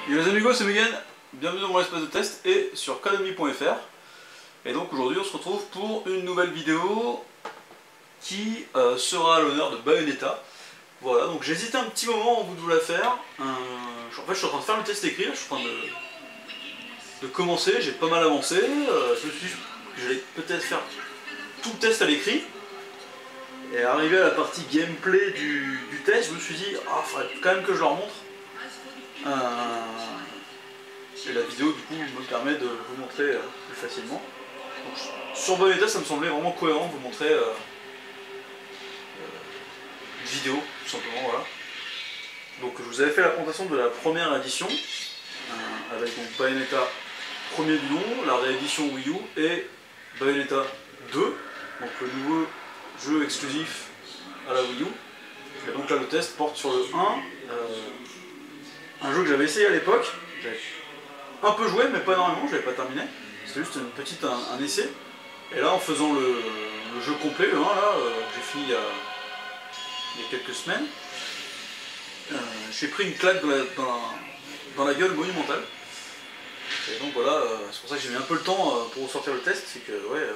Yo les amigos, c'est Megan, bienvenue dans mon espace de test et sur Konami.fr. Et donc aujourd'hui on se retrouve pour une nouvelle vidéo qui sera à l'honneur de Bayonetta. Voilà, donc j'ai hésité un petit moment au bout de vous la faire. En fait je suis en train de faire le test écrit, je suis en train de commencer, j'ai pas mal avancé. Je me suis dit que j'allais peut-être faire tout le test à l'écrit. Et arrivé à la partie gameplay du test, je me suis dit, ah, faudrait quand même que je leur montre. Et la vidéo du coup me permet de vous montrer plus facilement. Donc, sur Bayonetta ça me semblait vraiment cohérent de vous montrer une vidéo tout simplement, voilà. Donc je vous avais fait la présentation de la première édition avec donc Bayonetta premier du nom, la réédition Wii U et Bayonetta 2, donc le nouveau jeu exclusif à la Wii U. Et donc là le test porte sur le 1, un jeu que j'avais essayé à l'époque. J'avais un peu joué mais pas énormément, je l'avais pas terminé. C'était juste un essai. Et là en faisant le jeu complet, le 1 là, j'ai fini il y a quelques semaines, j'ai pris une claque dans la gueule monumentale. Et donc voilà, c'est pour ça que j'ai mis un peu le temps pour ressortir le test, c'est que ouais,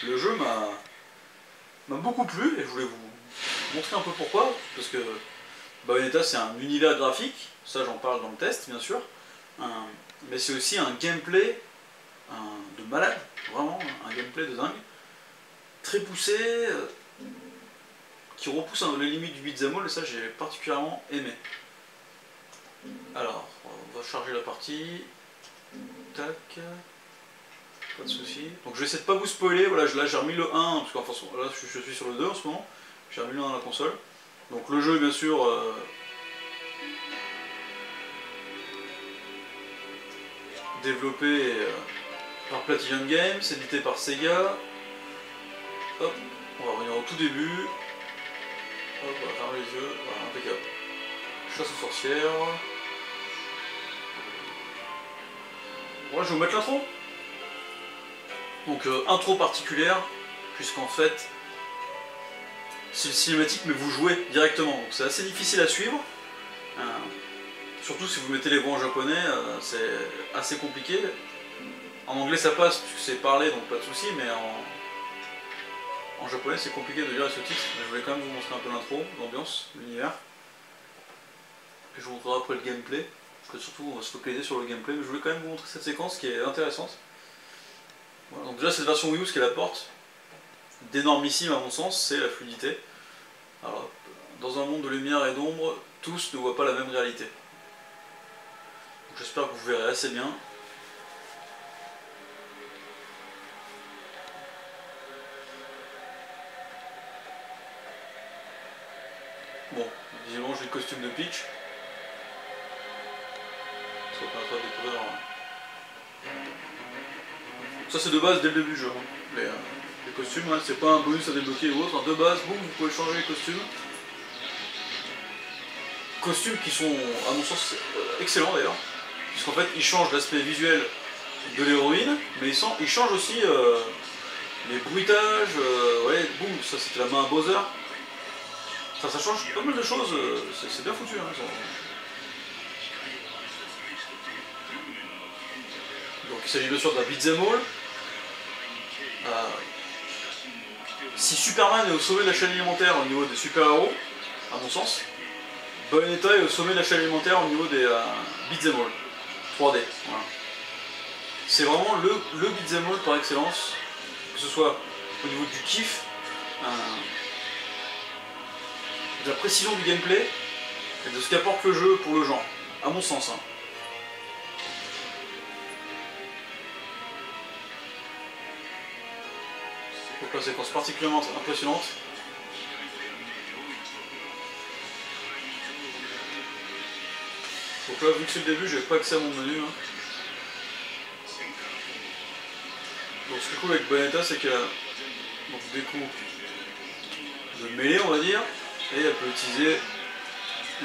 le jeu m'a beaucoup plu et je voulais vous montrer un peu pourquoi, parce que Bayonetta c'est un univers graphique, ça j'en parle dans le test bien sûr, mais c'est aussi un gameplay de malade, vraiment un gameplay de dingue, très poussé, qui repousse les limites du beat'em all et ça j'ai particulièrement aimé. Alors, on va charger la partie, tac, pas de soucis. Donc je vais essayer de pas vous spoiler, voilà, là j'ai remis le 1, parce qu'enfin là je suis sur le 2 en ce moment, j'ai remis le 1 dans la console. Donc le jeu bien sûr développé par Platinum Games, édité par Sega. Hop, on va revenir au tout début. Hop, on va fermer les yeux, voilà, impeccable. Chasse aux sorcières. Voilà, je vais vous mettre l'intro. Donc intro particulière, puisqu'en fait c'est une cinématique mais vous jouez directement, donc c'est assez difficile à suivre. Surtout si vous mettez les voix en japonais, c'est assez compliqué. En anglais ça passe puisque c'est parlé donc pas de soucis, mais en japonais c'est compliqué de lire ce titre. Mais je voulais quand même vous montrer un peu l'intro, l'ambiance, l'univers. Et je vous montrerai après le gameplay, parce que surtout on va se focaliser sur le gameplay, mais je voulais quand même vous montrer cette séquence qui est intéressante. Voilà, donc déjà cette version Wii U, ce qu'elle apporte d'énormissime à mon sens, c'est la fluidité. Alors, dans un monde de lumière et d'ombre, tous ne voient pas la même réalité. J'espère que vous verrez assez bien. Bon, visiblement j'ai le costume de Peach. Ça va permettre de découvrir. Ça c'est de base dès le début du jeu. Les costumes, hein, c'est pas un bonus à débloquer ou autre. De base, boum, vous pouvez changer les costumes. Costumes qui sont, à mon sens, excellents d'ailleurs. Puisqu'en fait, ils changent l'aspect visuel de l'héroïne, mais ils changent aussi les bruitages. Ouais, boum, ça c'était la main à Bowser. Ça change pas mal de choses, c'est bien foutu. Hein, donc il s'agit bien sûr d'un beat'em all. Si Superman est au sommet de la chaîne alimentaire au niveau des super-héros, à mon sens, Bayonetta est au sommet de la chaîne alimentaire au niveau des beat'em all 3D. Voilà. C'est vraiment le beat'em all par excellence, que ce soit au niveau du kiff, de la précision du gameplay et de ce qu'apporte le jeu pour le genre, à mon sens. Hein. Donc là, séquence particulièrement impressionnante. Donc là, vu que c'est le début, j'ai pas accès à mon menu. Hein. Donc ce qui est cool avec Bayonetta, c'est qu'elle a des coups de mêlée, on va dire, et elle peut utiliser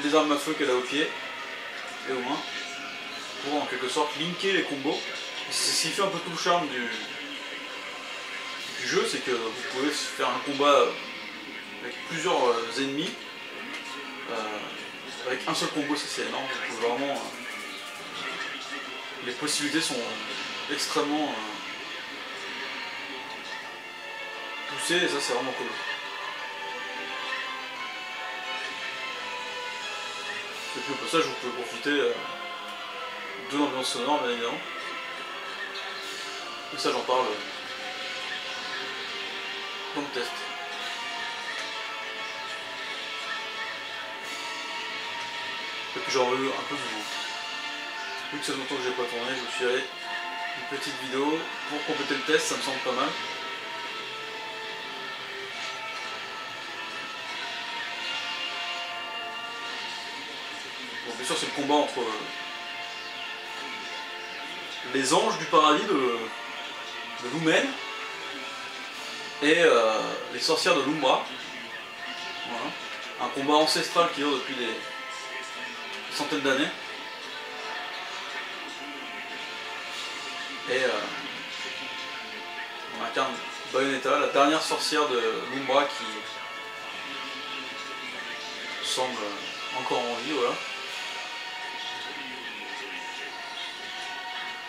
les armes à feu qu'elle a au pied et aux mains pour en quelque sorte linker les combos. C'est ce qui fait un peu tout le charme du jeu, c'est que vous pouvez faire un combat avec plusieurs ennemis avec un seul combo, ça c'est énorme. Vous pouvez vraiment les possibilités sont extrêmement poussées et ça c'est vraiment cool. Et puis au passage vous pouvez profiter de l'ambiance sonore bien évidemment. Et ça j'en parle dans le test. Et puis j'en veux un peu de nouveau. Vu que ça fait longtemps que j'ai pas tourné, je me suis allé une petite vidéo pour compléter le test, ça me semble pas mal. Bon, bien sûr c'est le combat entre les anges du paradis de Lumen et les sorcières de l'Umbra. Voilà. Un combat ancestral qui dure depuis des centaines d'années. Et on incarne Bayonetta, la dernière sorcière de l'Umbra qui semble encore en vie, voilà.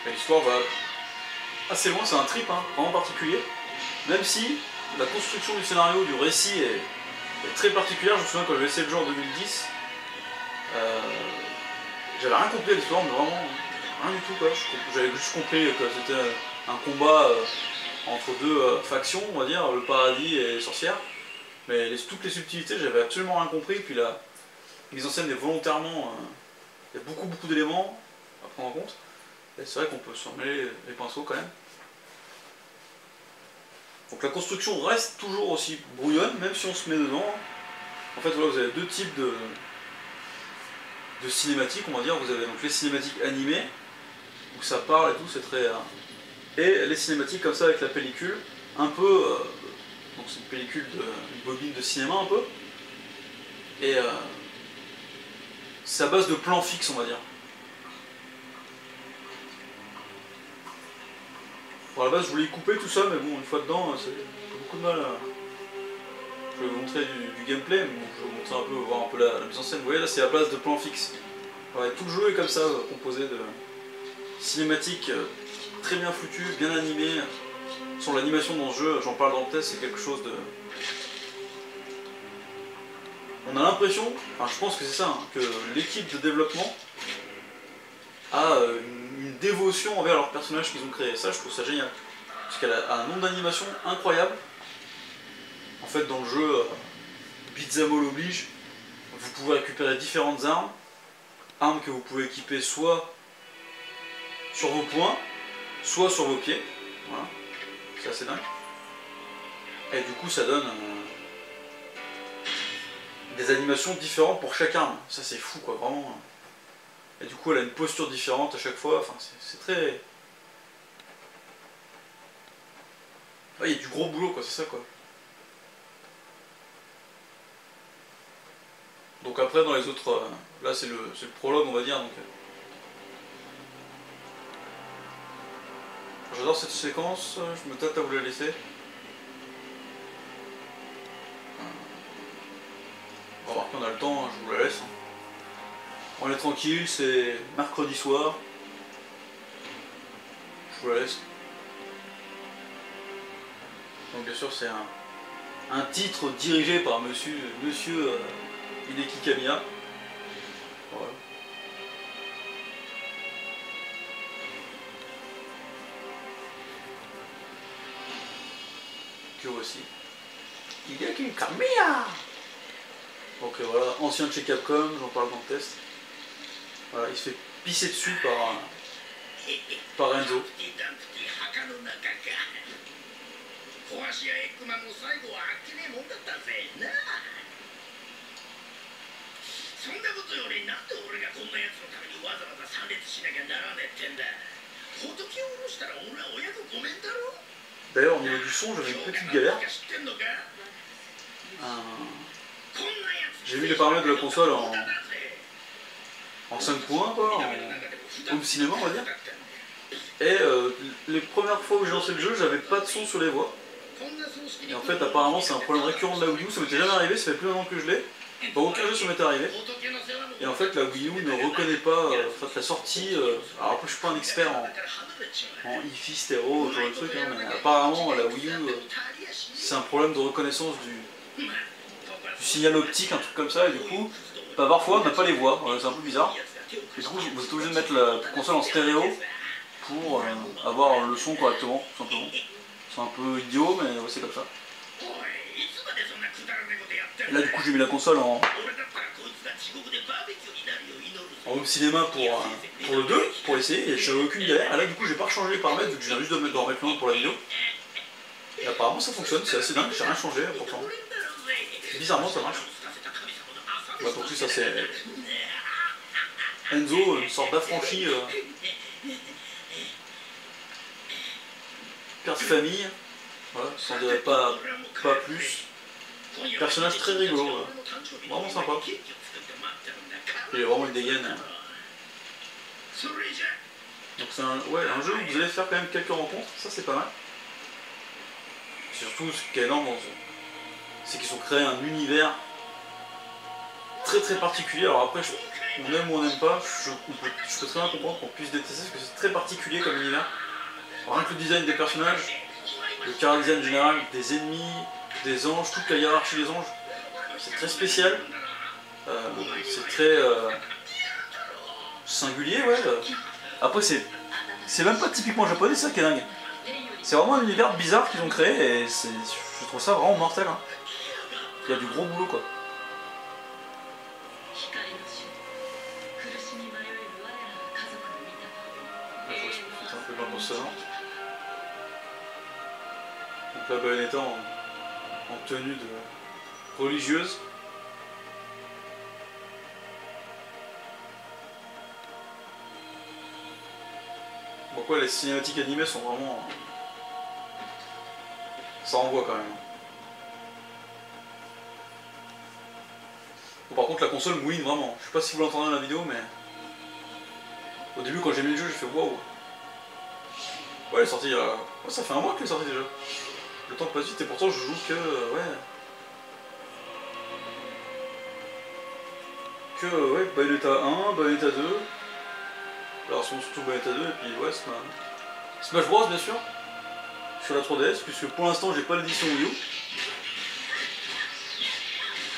L'histoire va assez loin, c'est un trip hein, vraiment particulier. Même si la construction du scénario, du récit est très particulière. Je me souviens quand j'avais essayé le jeu en 2010, j'avais rien compris à l'histoire, mais vraiment rien du tout quoi. J'avais juste compris que c'était un combat entre deux factions, on va dire, le paradis et les sorcières. Mais toutes les subtilités, j'avais absolument rien compris. Puis la mise en scène est volontairement... il y a beaucoup d'éléments à prendre en compte. Et c'est vrai qu'on peut s'en mêler les pinceaux quand même. Donc la construction reste toujours aussi brouillonne, même si on se met dedans. En fait, voilà, vous avez deux types de cinématiques, on va dire. Vous avez donc les cinématiques animées, où ça parle et tout, c'est très... et les cinématiques comme ça avec la pellicule, un peu... donc c'est une pellicule, une bobine de cinéma un peu. Et c'est à base de plans fixes, on va dire. Bon, à la base, je voulais y couper tout ça, mais bon, une fois dedans, j'ai beaucoup de mal à... Je vais vous montrer du gameplay, mais bon, je vais vous montrer un peu, voir un peu la mise en scène. Vous voyez, là, c'est à base de plans fixes. Ouais, tout le jeu est comme ça, composé de cinématiques très bien foutues, bien animées. Sur l'animation dans ce jeu, j'en parle dans le test, c'est quelque chose de... On a l'impression, enfin je pense que c'est ça, hein, que l'équipe de développement a une dévotion envers leurs personnages qu'ils ont créés. Ça, je trouve ça génial. Parce qu'elle a un nombre d'animations incroyable. En fait, dans le jeu, beat'em all oblige, vous pouvez récupérer différentes armes. Armes que vous pouvez équiper soit sur vos poings, soit sur vos pieds. Voilà. C'est assez dingue. Et du coup, ça donne des animations différentes pour chaque arme. Ça, c'est fou, quoi, vraiment. Et du coup, elle a une posture différente à chaque fois. Enfin, c'est très... Il y a du gros boulot, quoi, c'est ça, quoi. Donc après, dans les autres... là, c'est le prologue, on va dire. Donc, j'adore cette séquence, je me tâte à vous la laisser. On va voir qu'on a le temps, je vous la laisse. On est tranquille, c'est mercredi soir. Je vous la laisse. Donc bien sûr c'est un titre dirigé par monsieur Hideki Kamiya. Voilà. Que voici. Hideki Kamiya. Donc voilà, ancien de chez Capcom, j'en parle dans le test. Voilà, il se fait pisser dessus par Renzo. D'ailleurs, au niveau du son, j'avais une petite galère. J'ai vu les paramètres de la console en 5.1 quoi, en home cinéma on va dire. Et les premières fois où j'ai lancé le jeu, j'avais pas de son sur les voix. Et en fait apparemment c'est un problème récurrent de la Wii U, ça m'était jamais arrivé, ça fait plus d'un an que je l'ai. Bon, aucun jeu ça m'était arrivé. Et en fait la Wii U ne reconnaît pas la sortie. Alors après je suis pas un expert en hi-fi stéréo, genre de truc, hein, mais apparemment la Wii U c'est un problème de reconnaissance du signal optique, un truc comme ça, et du coup bah, parfois on n'a pas les voix, c'est un peu bizarre. Et du coup vous êtes obligé de mettre la console en stéréo pour avoir le son correctement, tout simplement. C'est un peu idiot mais ouais, c'est comme ça. Et là du coup j'ai mis la console en home cinéma pour le 2, pour essayer, et j'avais aucune galère. Et là du coup j'ai pas rechangé les paramètres vu que je viens juste de mettre en remettre pour la vidéo. Et apparemment ça fonctionne, c'est assez dingue, j'ai rien changé pourtant. Bizarrement ça marche. Bah, donc ça c'est Enzo, une sorte d'affranchi père de famille, voilà, sans dirait pas plus. Personnage très rigolo, voilà. Vraiment sympa. Il a vraiment une dégaine. Hein. Donc c'est un jeu où vous allez faire quand même quelques rencontres, ça c'est pas mal. Surtout ce qui est énorme, c'est qu'ils ont créé un univers très très particulier. Alors après, on aime ou on n'aime pas, je peux très bien comprendre qu'on puisse détester parce que c'est très particulier comme univers. Alors, rien que le design des personnages, le chara-design général, des ennemis, des anges, toute la hiérarchie des anges, c'est très spécial. C'est très singulier, ouais. Après, c'est même pas typiquement japonais, c'est ça qui est dingue. C'est vraiment un univers bizarre qu'ils ont créé et je trouve ça vraiment mortel. Hein. Il y a du gros boulot, quoi. C'est un peu bien pour ça. Donc là, Bayonetta en tenue de religieuse. Bon quoi, les cinématiques animées sont vraiment... Ça envoie quand même. Bon, par contre la console mouine vraiment. Je sais pas si vous l'entendez dans la vidéo mais... Au début quand j'ai mis le jeu j'ai fait waouh. Ouais, elle est sortie il y a... Ouais, ça fait un mois qu'elle est sortie déjà. Le temps passe vite et pourtant je joue que... ouais, Bayonetta 1, Bayonetta 2. Alors surtout Bayonetta 2 et puis ouais, Smash Bros bien sûr. Sur la 3DS, puisque pour l'instant j'ai pas l'édition Wii U.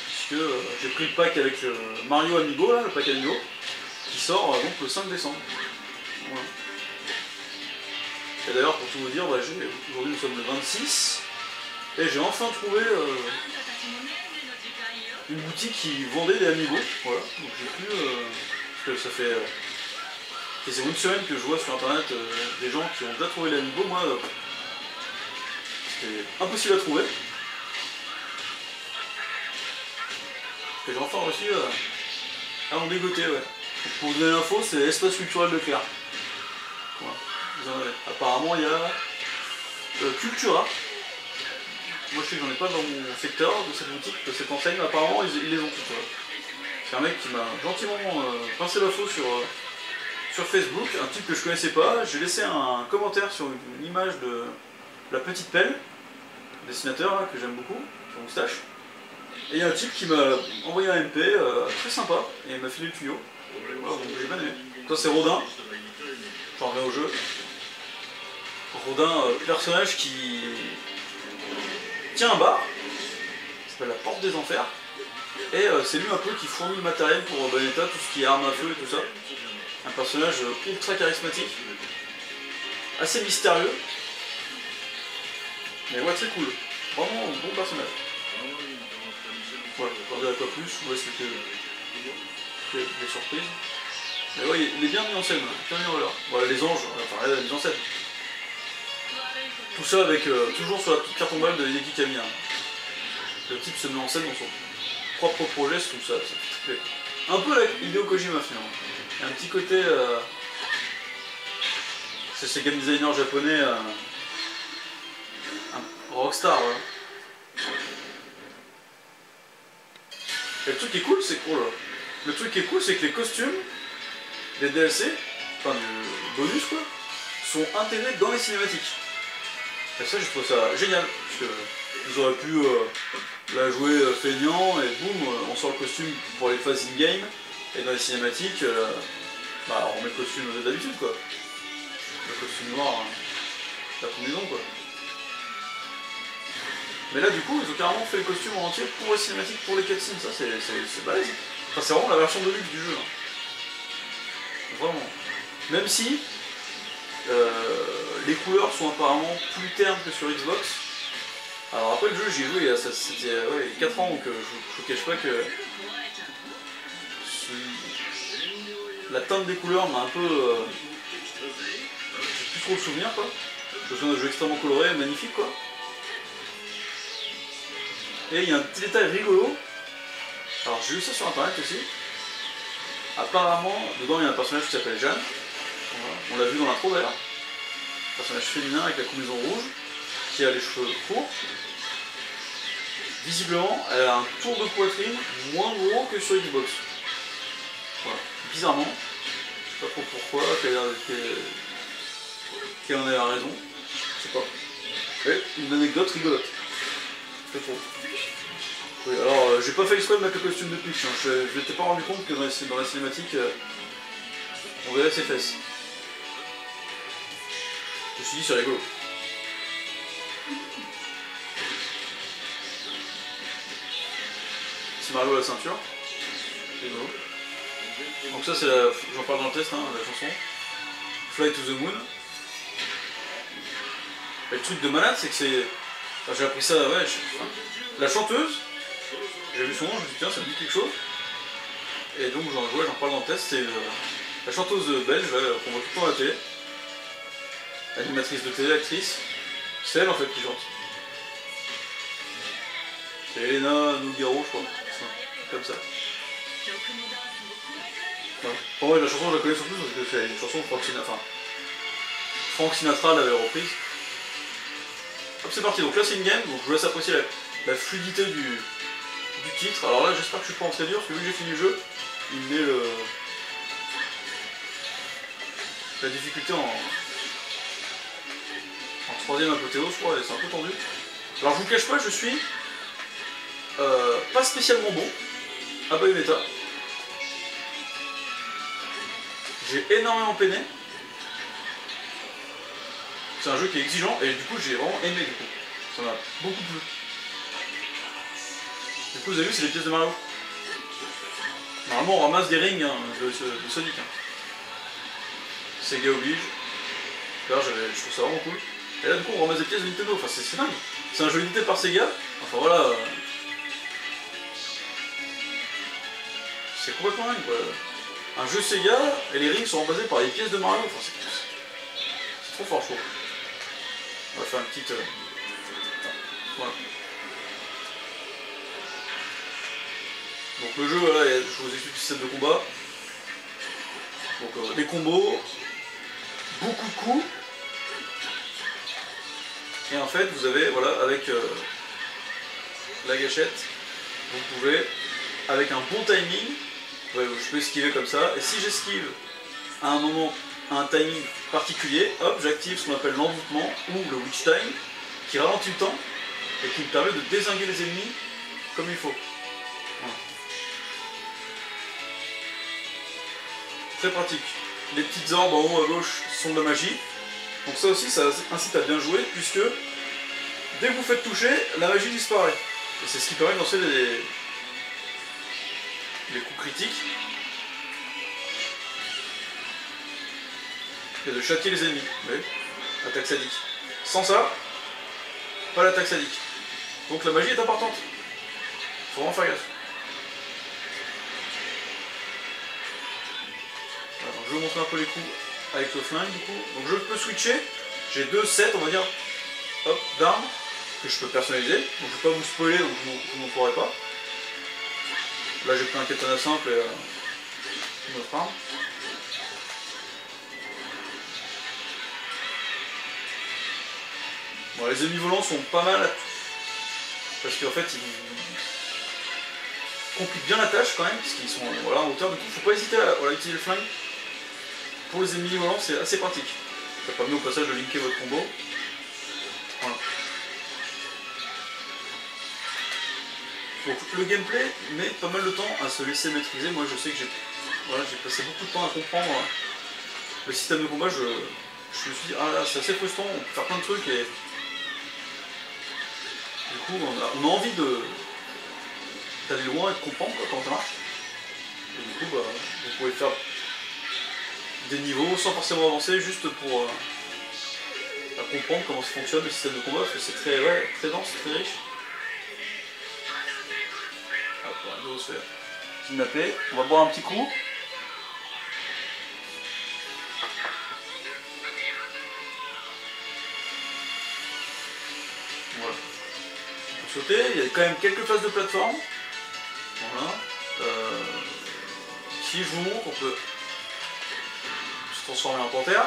Puisque j'ai pris le pack avec Mario Amiibo, là, le pack Amiibo, qui sort donc le 5 décembre. Voilà. Et d'ailleurs, pour tout vous dire, aujourd'hui nous sommes le 26, et j'ai enfin trouvé une boutique qui vendait des Amiibo. Voilà, donc j'ai pu. Parce que ça fait quasiment une semaine que je vois sur internet des gens qui ont déjà trouvé les Amiibo. Moi, c'est impossible à trouver. Que j'ai enfin reçu à mon dégoûté, ouais. Pour vous donner l'info, c'est l'espace culturel de Claire. Voilà. Vous en avez. Apparemment, il y a Cultura. Moi, je sais que j'en ai pas dans mon secteur de cette boutique, de cette enseigne. Apparemment, ils les ont toutes. Voilà. C'est un mec qui m'a gentiment pincé l'info sur Facebook, un type que je connaissais pas. J'ai laissé un commentaire sur une image de la petite pelle, dessinateur là, que j'aime beaucoup, sur moustache. Et il y a un type qui m'a envoyé un MP très sympa et il m'a filé le tuyau. Voilà, donc j'ai bien aimé. Ça c'est Rodin, j'en reviens au jeu. Rodin, personnage qui tient un bar, qui s'appelle la Porte des Enfers. Et c'est lui un peu qui fournit le matériel pour Bayonetta, tout ce qui est armes à feu et tout ça. Un personnage ultra charismatique, assez mystérieux. Mais ouais, très cool. Vraiment un bon personnage. Voilà, je ne dirai pas plus, ouais, c'était des surprises. Mais ouais, il est bien mis en scène, bien mis en valeur. Voilà, les anges, enfin la mise en scène. Tout ça avec toujours sur la petite carte tombale de Hideki Kamiya. Le type se met en scène dans son propre projet, c'est tout ça, ça fait un peu avec Hideo Kojima finalement. Il y a un petit côté... c'est ces game designers japonais... rockstar, voilà. Et le truc qui est cool, c'est que... Oh là, le truc qui est cool, c'est que les costumes des DLC, enfin du bonus quoi, sont intégrés dans les cinématiques. Et ça, je trouve ça génial, parce que ils auraient pu la jouer feignant et boum, on sort le costume pour les phases in-game, Et dans les cinématiques, bah, on met le costume d'habitude quoi. Le costume noir, la combinaison quoi. Mais là du coup ils ont carrément fait le costume en entier pour les cinématiques, pour les cutscenes, ça c'est balèze. Enfin c'est vraiment la version de luxe du jeu. Hein. Vraiment. Même si les couleurs sont apparemment plus ternes que sur Xbox. Alors après le jeu j'y ai joué, c'était ouais, 4 ans, donc je vous cache pas que la teinte des couleurs m'a un peu... j'ai plus trop de souvenirs quoi. Je me souviens d'un jeu extrêmement coloré, magnifique quoi. Et il y a un petit détail rigolo. Alors j'ai vu ça sur internet aussi. Apparemment, dedans il y a un personnage qui s'appelle Jeanne. Voilà. On l'a vu dans l'intro d'ailleurs. Un personnage féminin avec la combinaison rouge, qui a les cheveux courts. Visiblement, elle a un tour de poitrine moins gros que sur Xbox. Voilà. Bizarrement. Je sais pas trop pourquoi, quelle en est la raison. Je sais pas. Et une anecdote rigolote. C'est trop. Oui, alors j'ai pas fait exprès de mettre le costume de Peach, hein. Je m'étais pas rendu compte que dans la cinématique, on verrait ses fesses. Je me suis dit c'est rigolo. C'est Mario à la ceinture. Rigolo. Donc ça c'est la... j'en parle dans le test, hein, la chanson. Fly to the Moon. Et le truc de malade c'est que c'est... Enfin, j'ai appris ça, ouais, enfin, la chanteuse, j'ai vu son nom, je me suis dit tiens ça me dit quelque chose. Et donc j'en parle dans le test, c'est la chanteuse belge qu'on voit tout le temps à la télé. Animatrice de télé, actrice. C'est elle en fait qui chante. C'est Elena Noguero je crois. Comme ça. Ouais. Bon, ouais, la chanson je la connais surtout parce que c'est une chanson de Frank Sinatra. Enfin, Frank Sinatra l'avait reprise. Hop c'est parti, donc là c'est une game, donc je vous laisse apprécier la fluidité du titre. Alors là j'espère que je suis pas en très dur parce que vu que j'ai fini le jeu, il met la difficulté en troisième apothéose je crois et c'est un peu tendu. Alors je vous cache pas, je suis pas spécialement bon à Bayonetta. J'ai énormément peiné. C'est un jeu qui est exigeant et du coup j'ai vraiment aimé du coup. Ça m'a beaucoup plu. Du coup vous avez vu c'est les pièces de Mario. Normalement on ramasse des rings hein, de Sonic. Hein. Sega oblige. Là je trouve ça vraiment cool. Et là du coup on ramasse des pièces de Nintendo. Enfin c'est dingue. C'est un jeu édité par Sega. Enfin voilà. C'est complètement dingue quoi. Un jeu Sega et les rings sont remplacés par les pièces de Mario. Enfin c'est trop fort chaud. On va faire une petite... voilà. Donc le jeu, voilà, je vous explique le système de combat. Donc les combos, beaucoup de coups. Et en fait, vous avez, voilà, avec la gâchette, vous pouvez, avec un bon timing, ouais, je peux esquiver comme ça. Et si j'esquive à un moment, à un timing particulier, hop, j'active ce qu'on appelle l'envoûtement ou le witch time, qui ralentit le temps et qui me permet de dézinguer les ennemis comme il faut. Voilà. Très pratique. Les petites orbes en haut à gauche sont de la magie. Donc ça aussi, ça incite à bien jouer, puisque dès que vous faites toucher, la magie disparaît. Et c'est ce qui permet de lancer les coups critiques. Et de châtier les ennemis. Vous voyez ? Attaque sadique. Sans ça, pas l'attaque sadique. Donc la magie est importante. Faut vraiment faire gaffe. Alors, je vais vous montrer un peu les coups avec le flingue du coup. Donc je peux switcher. J'ai 2 sets, on va dire, hop, d'armes que je peux personnaliser. Donc je ne vais pas vous spoiler, donc je ne vous montrerai pas. Là j'ai pris un katana simple et une autre arme. Bon, les ennemis volants sont pas mal parce qu'en fait ils compliquent bien la tâche quand même puisqu'ils sont voilà, en hauteur. Du coup faut pas hésiter à utiliser le flingue. Pour les ennemis volants c'est assez pratique. Ça permet au passage de linker votre combo. Voilà. Donc le gameplay met pas mal de temps à se laisser maîtriser. Moi je sais que j'ai voilà, j'ai passé beaucoup de temps à comprendre le système de combat. Je me suis dit, ah là, c'est assez frustrant, on peut faire plein de trucs et du coup, on a envie d'aller loin et de comprendre quoi, comment ça marche. Et du coup, bah, vous pouvez faire des niveaux sans forcément avancer, juste pour comprendre comment ça fonctionne le système de combat, parce que c'est très, ouais, très dense, très riche. Hop, on va de nouveau se faire kidnapper. On va boire un petit coup. Voilà. On peut sauter, il y a quand même quelques phases de plateforme. Voilà. Qui je vous montre, on peut se transformer en panthère.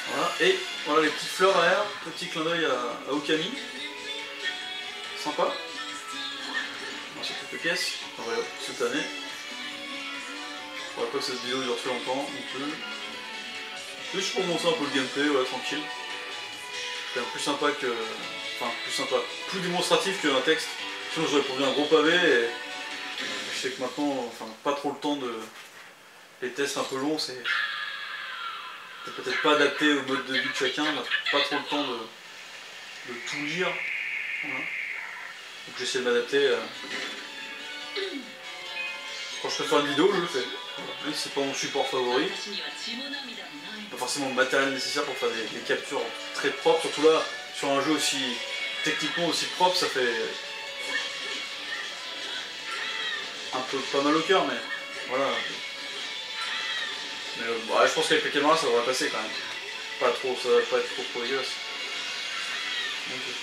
Voilà. Et voilà les petites fleurs derrière, petit clin d'œil à Okami. Sympa. Voilà, c'est quelques pièces. On va cette année. Je ne pas que cette vidéo dure très longtemps non plus. Juste pour montrer un peu le gameplay, ouais, tranquille. C'est quand même plus sympa que. Enfin, plus sympa. Plus démonstratif qu'un texte. Sinon j'aurais produit un gros pavé et. Je sais que maintenant, enfin, pas trop le temps de. Les tests un peu longs, c'est peut-être pas adapté au mode de vie de chacun, on n'a pas trop le temps de tout lire. Voilà. Donc j'essaie de m'adapter. Quand je peux faire une vidéo, je le fais. Voilà. Même si c'est pas mon support favori. Pas forcément le matériel nécessaire pour faire des captures très propres, surtout là, sur un jeu aussi techniquement aussi propre, ça fait un peu pas mal au cœur, mais voilà. Mais bah, je pense qu'avec la caméra ça devrait passer quand même. Pas trop, ça va pas être trop dégueulasse.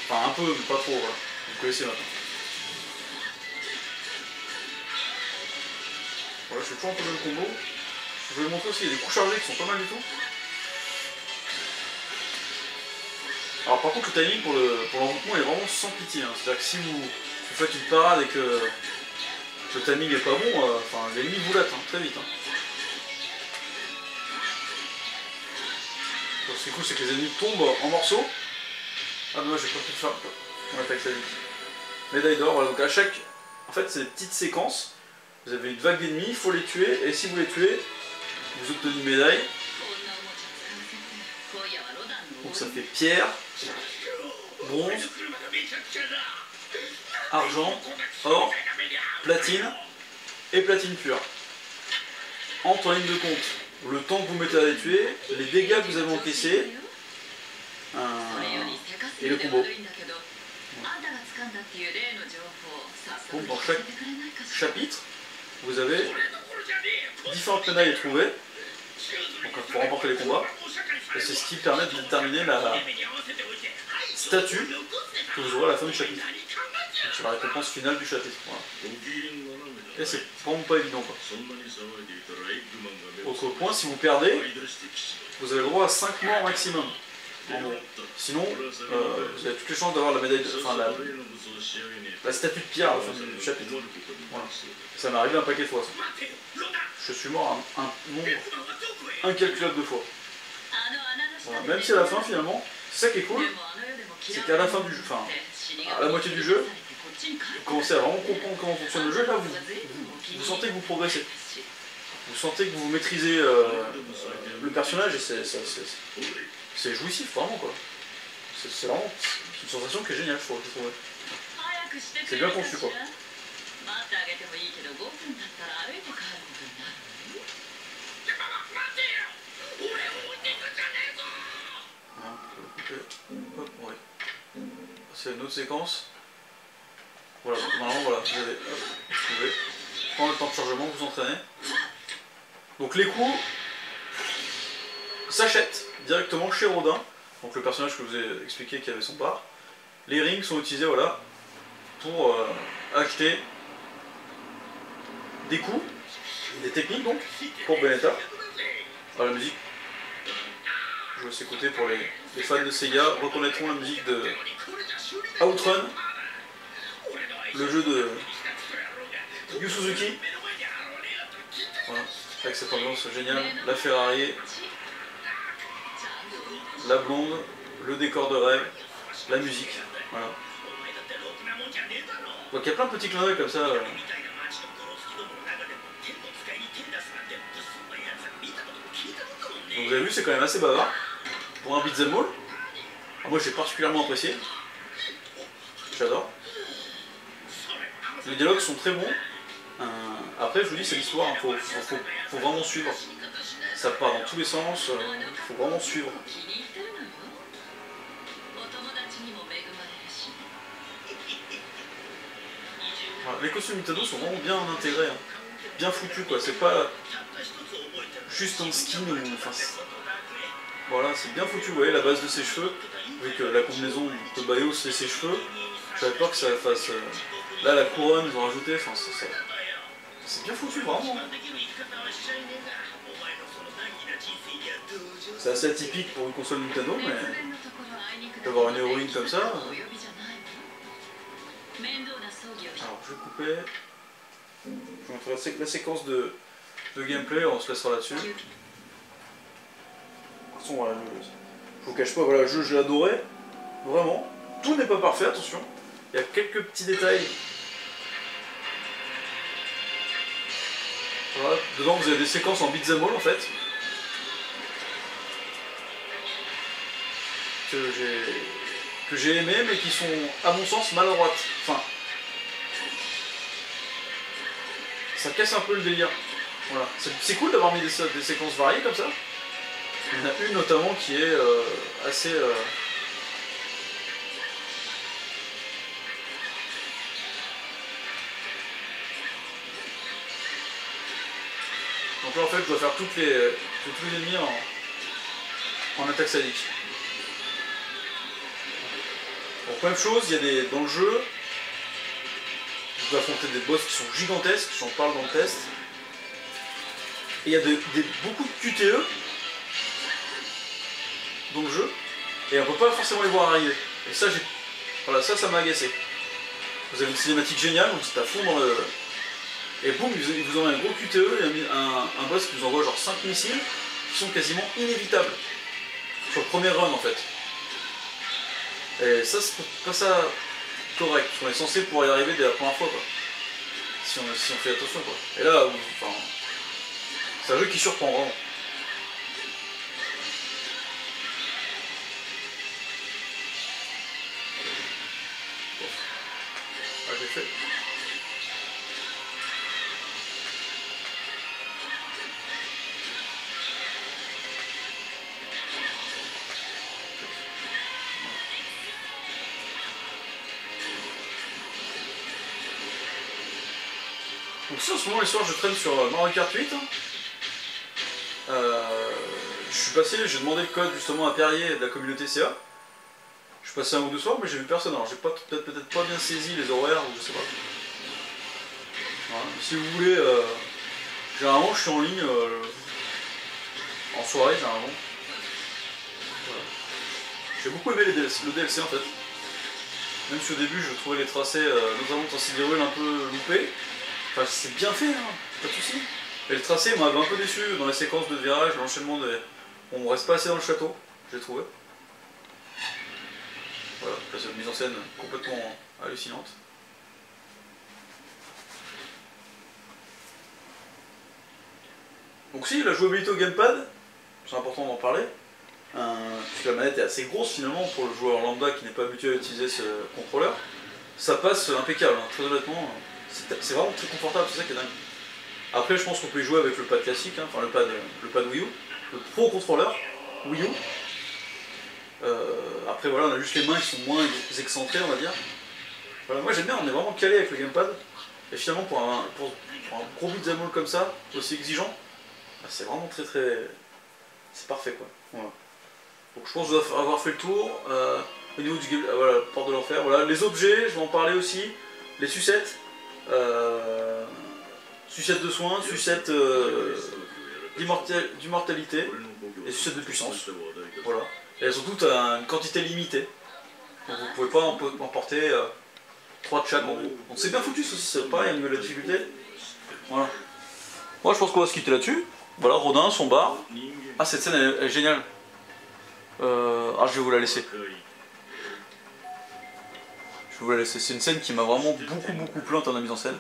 Enfin un peu, mais pas trop, voilà. Vous connaissez maintenant. Voilà, je fais toujours un peu le même combo. Je vais vous montrer aussi, il y a des coups chargés qui sont pas mal du tout. Alors par contre le timing pour l'envoûtement est vraiment sans pitié. Hein. C'est-à-dire que si vous faites une parade et que le timing est pas bon, enfin l'ennemi vous latte très vite. Hein. Donc, ce qui est cool c'est que les ennemis tombent en morceaux. Ah dommage j'ai pas pu le faire. On attaque ça vite. Médaille d'or, voilà, donc à chaque. En fait c'est des petites séquences. Vous avez une vague d'ennemis, il faut les tuer, et si vous les tuez, vous obtenez une médaille. Donc ça fait pierre, bronze, argent, or, platine et platine pure. Entre en ligne de compte le temps que vous mettez à les tuer, les dégâts que vous avez encaissés et le combo. Donc dans chaque chapitre, vous avez différentes médailles à trouver donc, pour remporter les combats. Et c'est ce qui permet de déterminer la statue que vous aurez à la fin du chapitre. C'est la récompense finale du chapitre. Voilà. Et c'est vraiment pas évident quoi. Autre point, si vous perdez, vous avez le droit à 5 morts maximum. En gros. Sinon, vous avez toutes les chances d'avoir la médaille enfin la statue de pierre à la fin du chapitre. Voilà. Ça m'est arrivé un paquet de fois. Ça. Je suis mort un nombre incalculable de fois. Voilà. Même si à la fin finalement, c'est ça qui est cool, c'est qu'à la fin du jeu, enfin à la moitié du jeu, vous commencez à vraiment comprendre comment fonctionne le jeu, là vous sentez que vous progressez. Vous sentez que vous maîtrisez le personnage et c'est jouissif vraiment quoi. C'est vraiment une sensation qui est géniale je trouve. C'est bien conçu quoi. Ouais. C'est une autre séquence. Voilà, normalement voilà, vous avez trouvé. Pendant le temps de chargement, vous entraînez. Donc les coups s'achètent directement chez Rodin, donc le personnage que je vous ai expliqué qui avait son bar. Les rings sont utilisés voilà, pour acheter des coups, des techniques donc, pour Bayonetta. Alors, la musique, je vous laisse écouter pour les fans de Sega, reconnaîtront la musique de Outrun, le jeu de Yu Suzuki. Voilà, avec cette ambiance géniale, la Ferrari, la blonde, le décor de rêve, la musique. Voilà. Donc il y a plein de petits clins d'œil comme ça Donc vous avez vu, c'est quand même assez bavard pour un beat'em all. Alors moi j'ai particulièrement apprécié. J'adore. Les dialogues sont très bons. Après je vous dis c'est l'histoire, faut vraiment suivre. Ça part dans tous les sens, faut vraiment suivre. Alors, les costumes Nintendo sont vraiment bien intégrés, hein. Bien foutus quoi, c'est pas juste un skin ou... Enfin, voilà, c'est bien foutu, vous voyez la base de ses cheveux, vu que la combinaison de Bayo c'est ses cheveux, j'avais peur que ça fasse... Là la couronne ils ont rajouté, enfin c'est bien foutu vraiment. C'est assez atypique pour une console Nintendo, mais d'avoir une héroïne comme ça... Alors je vais couper, je vous montrerai la séquence de gameplay, on se laissera là-dessus. De toute façon, voilà, je vous cache pas, voilà, le jeu je l'ai adoré, vraiment. Tout n'est pas parfait, attention. Il y a quelques petits détails. Voilà, dedans vous avez des séquences en beat'em all en fait. Que j'ai aimé mais qui sont à mon sens maladroites. Enfin, ça casse un peu le délire. Voilà. C'est cool d'avoir mis des séquences variées comme ça. Il y en a une notamment qui est assez... Donc là en fait je dois faire tous les ennemis en attaque sadique. Donc même chose, il y a dans le jeu, je dois affronter des boss qui sont gigantesques, j'en parle dans le test. Et il y a beaucoup de QTE dans le jeu, et on peut pas forcément les voir arriver. Et ça, voilà, ça m'a agacé. Vous avez une cinématique géniale, donc c'est à fond dans le... Et boum, ils vous envoient un gros QTE, et un boss qui vous envoie genre 5 missiles, qui sont quasiment inévitables. Sur le premier run en fait. Et ça, c'est pas ça correct. On est censé pouvoir y arriver dès la première fois, quoi. Si on fait attention, quoi. Et là, enfin, c'est un jeu qui surprend vraiment. Bon. Ah, j'ai fait. Donc si en ce moment les soirs je traîne sur Mario Kart 8, je suis passé, j'ai demandé le code justement à Perrier de la communauté CA. Je suis passé un ou deux soirs mais j'ai vu personne, alors j'ai peut-être pas bien saisi les horaires ou je sais pas. Voilà. Si vous voulez, généralement je suis en ligne en soirée généralement. Voilà. J'ai beaucoup aimé le DLC en fait. Même si au début je trouvais les tracés, notamment le tracé des ruelles un peu loupés. Enfin, c'est bien fait, hein, pas de soucis. Et le tracé m'avait un peu déçu dans les séquences de virage, l'enchaînement des... On reste pas assez dans le château, j'ai trouvé. Voilà, là c'est une mise en scène complètement hallucinante. Donc si, la jouabilité au gamepad, c'est important d'en parler, puisque la manette est assez grosse finalement pour le joueur lambda qui n'est pas habitué à utiliser ce contrôleur. Ça passe impeccable, hein, très honnêtement. C'est vraiment très confortable, c'est ça qui est dingue. Après, je pense qu'on peut y jouer avec le pad classique, hein, enfin le pad Wii U, le Pro Controller Wii U. Après, voilà, on a juste les mains qui sont moins excentrées, on va dire. Voilà, moi j'aime bien, on est vraiment calé avec le gamepad. Et finalement, pour un gros beat'em all comme ça, aussi exigeant, c'est vraiment très. C'est parfait quoi. Voilà. Donc je pense avoir fait le tour. Au niveau du gameplay, voilà, porte de l'enfer. Voilà, les objets, je vais en parler aussi. Les sucettes. Sucette de soins, sucette d'immortalité et sucette de puissance. Voilà. Et elles ont toutes une quantité limitée. Donc vous pouvez pas emporter 3 de chaque en gros. Donc c'est bien foutu, c'est pareil à niveau de la difficulté. Voilà. Moi je pense qu'on va se quitter là-dessus. Voilà, Rodin, son bar. Ah, cette scène elle est géniale. Ah, je vais vous la laisser. Je vais vous la laisser. C'est une scène qui m'a vraiment beaucoup plu en termes de mise en scène.